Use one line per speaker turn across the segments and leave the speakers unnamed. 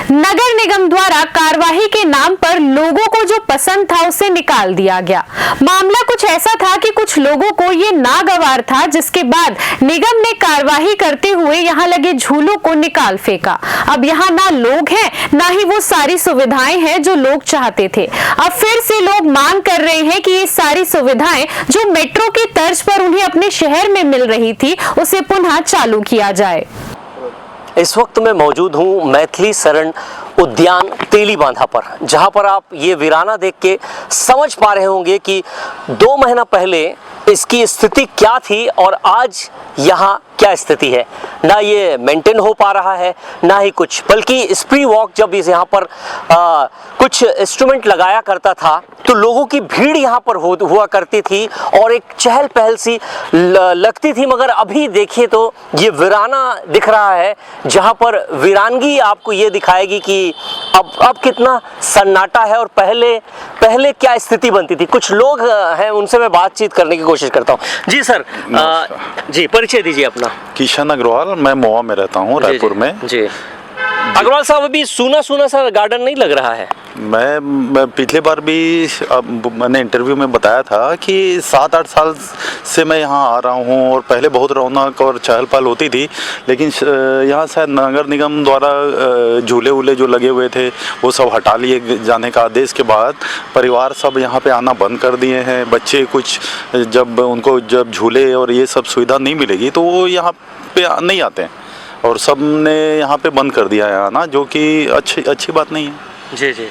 नगर निगम द्वारा कार्यवाही के नाम पर लोगों को जो पसंद था उसे निकाल दिया गया। मामला कुछ ऐसा था कि कुछ लोगों को ये नागवार था, जिसके बाद निगम ने कार्यवाही करते हुए यहाँ लगे झूलों को निकाल फेंका। अब यहाँ ना लोग हैं, ना ही वो सारी सुविधाएं हैं जो लोग चाहते थे। अब फिर से लोग मांग कर रहे हैं कि ये सारी सुविधाएं जो मेट्रो की तर्ज पर उन्हें अपने शहर में मिल रही थी, उसे पुनः चालू किया जाए।
इस वक्त मैं मौजूद हूँ मैथिली शरण उद्यान तेलीबांधा पर, जहाँ पर आप ये वीराना देख के समझ पा रहे होंगे कि 2 महीना पहले इसकी स्थिति क्या थी और आज यहाँ क्या स्थिति है। ना ये मेंटेन हो पा रहा है, ना ही कुछ, बल्कि स्प्री वॉक जब इस यहाँ पर कुछ इंस्ट्रूमेंट लगाया करता था तो लोगों की भीड़ यहाँ पर हुआ करती थी और एक चहल पहल सी लगती थी। मगर अभी देखिए तो ये वीराना दिख रहा है, जहाँ पर वीरानगी आपको ये दिखाएगी कि अब कितना सन्नाटा है और पहले क्या स्थिति बनती थी। कुछ लोग हैं, उनसे मैं बातचीत करने की कोशिश करता हूँ। जी सर, जी परिचय दीजिए अपना।
किशन अग्रवाल, मैं मोआ में रहता हूँ, रायपुर में।
जी अग्रवाल साहब, अभी सूना सा गार्डन नहीं लग रहा है?
मैं पिछले बार भी मैंने इंटरव्यू में बताया था कि 7-8 साल से मैं यहाँ आ रहा हूँ और पहले बहुत रौनक और चहल पहल होती थी, लेकिन यहाँ शायद नगर निगम द्वारा झूले वूले जो लगे हुए थे वो सब हटा लिए जाने का आदेश के बाद परिवार सब यहाँ पे आना बंद कर दिए हैं। बच्चे कुछ जब उनको झूले और ये सब सुविधा नहीं मिलेगी तो वो यहाँ पे नहीं आते हैं और सब ने यहाँ पे बंद कर दिया है आना, जो कि अच्छी बात नहीं है।
जी जी,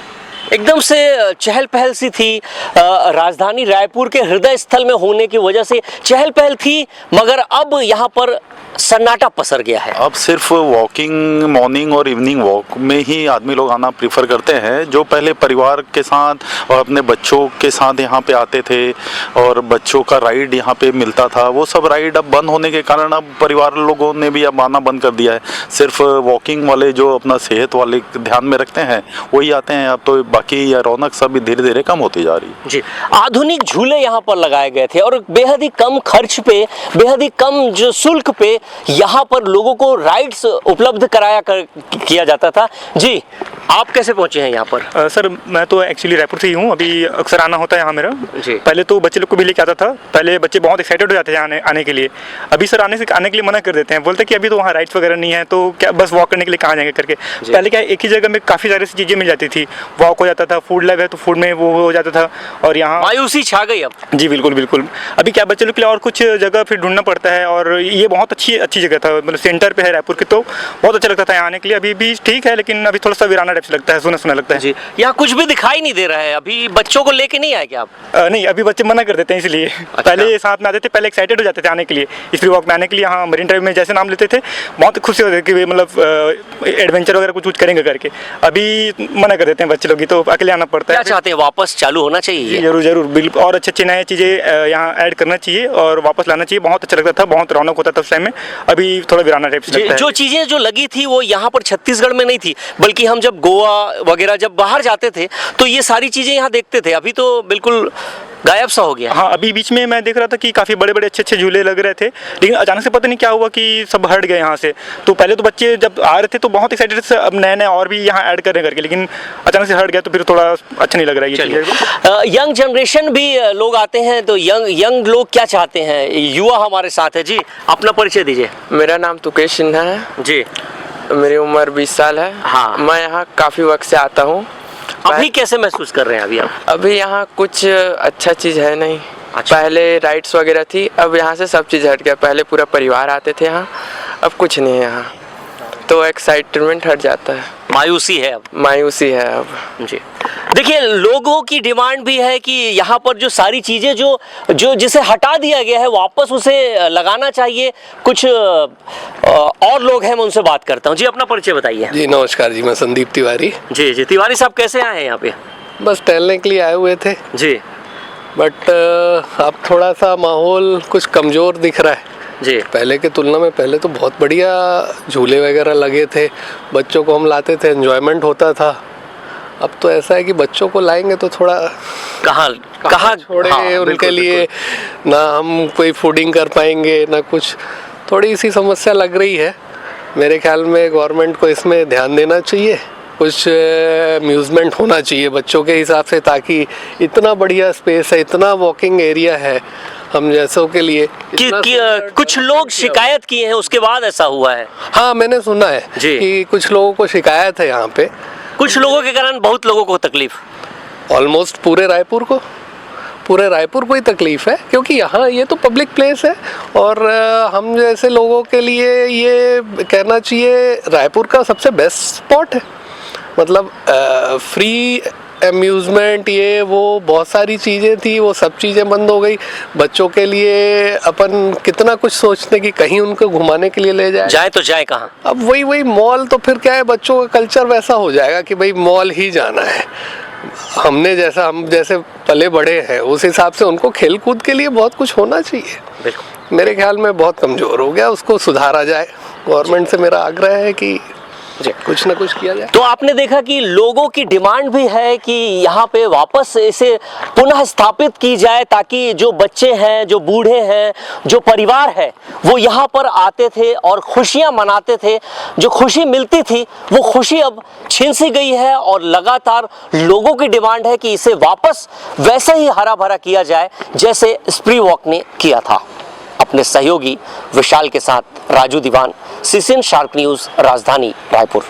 एकदम से चहल पहल सी थी। राजधानी रायपुर के हृदय स्थल में होने की वजह से चहल पहल थी, मगर अब यहाँ पर सन्नाटा पसर गया है।
अब सिर्फ वॉकिंग, मॉर्निंग और इवनिंग वॉक में ही आदमी लोग आना प्रीफर करते हैं। जो पहले परिवार के साथ और अपने बच्चों के साथ यहाँ पे आते थे और बच्चों का राइड यहाँ पे मिलता था, वो सब राइड अब बंद होने के कारण अब परिवार लोगों ने भी अब आना बंद कर दिया है। सिर्फ वॉकिंग वाले जो अपना सेहत वाले ध्यान में रखते हैं वही आते हैं। अब तो बाकी या रौनक सब धीरे धीरे कम होती जा रही है।
जी, आधुनिक झूले यहाँ पर लगाए गए थे और बेहद ही कम खर्च पे, बेहद ही कम जो शुल्क पे यहाँ पर लोगों को राइड्स उपलब्ध किया जाता था। जी, आप कैसे पहुंचे हैं यहाँ पर?
सर, मैं तो एक्चुअली रायपुर से ही हूँ। अभी अक्सर आना होता है यहाँ मेरा।
जी।
पहले तो बच्चे लोग को भी लेके आता था। पहले बच्चे बहुत एक्साइटेड हो जाते हैं आने के लिए। अभी सर आने के लिए मना कर देते हैं, बोलते कि अभी तो वहाँ राइड्स वगैरह नहीं है, तो क्या बस वॉक करने के लिए कहाँ जाएंगे करके। पहले क्या एक ही जगह में काफ़ी सारी चीज़ें मिल जाती थी, वॉक हो जाता था, फूड लैब है तो फूड में वो हो जाता था। और यहाँ
मायूसी छा गई अब।
जी बिल्कुल बिल्कुल। अभी क्या बच्चे लोग के लिए और कुछ जगह फिर ढूंढना पड़ता है और ये बहुत अच्छी जगह था, मतलब सेंटर पे है रायपुर की, तो बहुत अच्छा लगता था यहाँ आने के लिए। अभी भी ठीक है, लेकिन अभी थोड़ा सा वीराना टाइप से लगता है, सुना लगता है।
जी, यहाँ कुछ भी दिखाई नहीं दे रहा है। अभी बच्चों को लेके नहीं आए क्या आप?
नहीं, अभी बच्चे मना कर देते हैं इसलिए।
अच्छा।
पहले साथ में आते थे, पहले एक्साइटेड हो जाते थे आने के लिए, स्प्री वॉक में आने के लिए। यहाँ मरीन ड्राइव में जैसे नाम लेते थे बहुत खुशी होती थी कि मतलब एडवेंचर वगैरह कुछ करेंगे करके। अभी मना कर देते हैं बच्चे लोग, तो अकेले आना पड़ता है।
क्या चाहते हैं, वापस चालू होना चाहिए?
जरूर बिल्कुल, और अच्छी नई चीज़ें यहाँ ऐड करना चाहिए और वापस लाना चाहिए। बहुत अच्छा लगता था, बहुत रौनक होता था उस टाइम में। अभी थोड़ा वीराना टाइप से लगता है।
जो चीज़ें जो लगी थी वो यहाँ पर छत्तीसगढ़ में नहीं थी, बल्कि हम जब गोवा वगैरह जब बाहर जाते थे तो ये सारी चीजें यहाँ देखते थे। अभी तो बिल्कुल गायब सा हो गया।
हाँ, अभी बीच में मैं देख रहा था कि काफ़ी बड़े अच्छे झूले लग रहे थे, लेकिन अचानक से पता नहीं क्या हुआ कि सब हट गए यहाँ से। तो पहले तो बच्चे जब आ रहे थे तो बहुत एक्साइटेड थे, अब नए और भी यहाँ ऐड कर रहे करके, लेकिन अचानक से हट गया तो फिर थोड़ा अच्छा नहीं लग रहा है ये चीज़।
यंग जनरेशन भी लोग आते हैं, तो यंग लोग क्या चाहते हैं? युवा हमारे साथ है। जी, अपना परिचय दीजिए।
मेरा नाम तुकेश सिन्हा है।
जी,
मेरी उम्र 20 साल है।
हाँ।
मैं यहाँ काफ़ी वक्त से आता हूँ।
अभी कैसे महसूस कर रहे हैं अभी आप?
अभी यहाँ कुछ अच्छा चीज़ है नहीं।
अच्छा।
पहले राइड्स वगैरह थी, अब यहाँ से सब चीज़ हट गया। पहले पूरा परिवार आते थे यहाँ, अब कुछ नहीं है यहाँ, तो एक्साइटमेंट हट जाता है।
मायूसी है अब।
मायूसी है अब।
जी, देखिए, लोगों की डिमांड भी है कि यहाँ पर जो सारी चीज़ें जो जिसे हटा दिया गया है वापस उसे लगाना चाहिए। कुछ और लोग हैं, मैं उनसे बात करता हूँ। जी, अपना परिचय बताइए।
जी नमस्कार जी, मैं संदीप तिवारी।
जी, तिवारी साहब कैसे आए हैं यहाँ पे?
बस टहलने के लिए आए हुए थे
जी,
बट अब थोड़ा सा माहौल कुछ कमज़ोर दिख रहा है
जी।
पहले के तुलना में। पहले तो बहुत बढ़िया झूले वगैरह लगे थे, बच्चों को हम लाते थे, एंजॉयमेंट होता था। अब तो ऐसा है कि बच्चों को लाएंगे तो थोड़ा
कहाँ
छोड़े।
हाँ,
उनके
बिल्कुल,
लिए ना हम कोई फूडिंग कर पाएंगे ना कुछ, थोड़ी सी समस्या लग रही है। मेरे ख्याल में गवर्नमेंट को इसमें ध्यान देना चाहिए कुछ अम्यूज़मेंट होना चाहिए बच्चों के हिसाब से, ताकि इतना बढ़िया स्पेस है, इतना वॉकिंग एरिया है हम जैसों के लिए।
कुछ लोग शिकायत किए हैं, उसके बाद ऐसा हुआ है।
हाँ, मैंने सुना है
जी।
कि कुछ लोगों को शिकायत है यहाँ पे,
कुछ लोगों के कारण बहुत लोगों को तकलीफ।
ऑलमोस्ट पूरे रायपुर को ही तकलीफ है, क्योंकि यहाँ ये तो पब्लिक प्लेस है और हम जैसे लोगों के लिए ये कहना चाहिए रायपुर का सबसे बेस्ट स्पॉट है। मतलब फ्री अम्यूज़मेंट, ये वो बहुत सारी चीज़ें थी, वो सब चीज़ें बंद हो गई। बच्चों के लिए अपन कितना कुछ सोचते कि कहीं उनको घुमाने के लिए ले जाए
तो जाए कहाँ?
अब वही मॉल, तो फिर क्या है, बच्चों का कल्चर वैसा हो जाएगा कि भाई मॉल ही जाना है। हम जैसे पले बड़े हैं उस हिसाब से उनको खेल कूद के लिए बहुत कुछ होना चाहिए।
बिल्कुल।
मेरे ख्याल में बहुत कमज़ोर हो गया, उसको सुधारा जाए। गवर्नमेंट से मेरा आग्रह है कि कुछ ना कुछ किया जाए।
तो आपने देखा कि लोगों की डिमांड भी है कि यहाँ पे वापस इसे पुनः स्थापित की जाए, ताकि जो बच्चे हैं, जो बूढ़े हैं, जो परिवार है, वो यहाँ पर आते थे और खुशियाँ मनाते थे। जो खुशी मिलती थी वो खुशी अब छिन सी गई है और लगातार लोगों की डिमांड है कि इसे वापस वैसे ही हरा भरा किया जाए जैसे स्प्री वॉक ने किया था। अपने सहयोगी विशाल के साथ राजू दीवान, CCN शार्प न्यूज़, राजधानी रायपुर।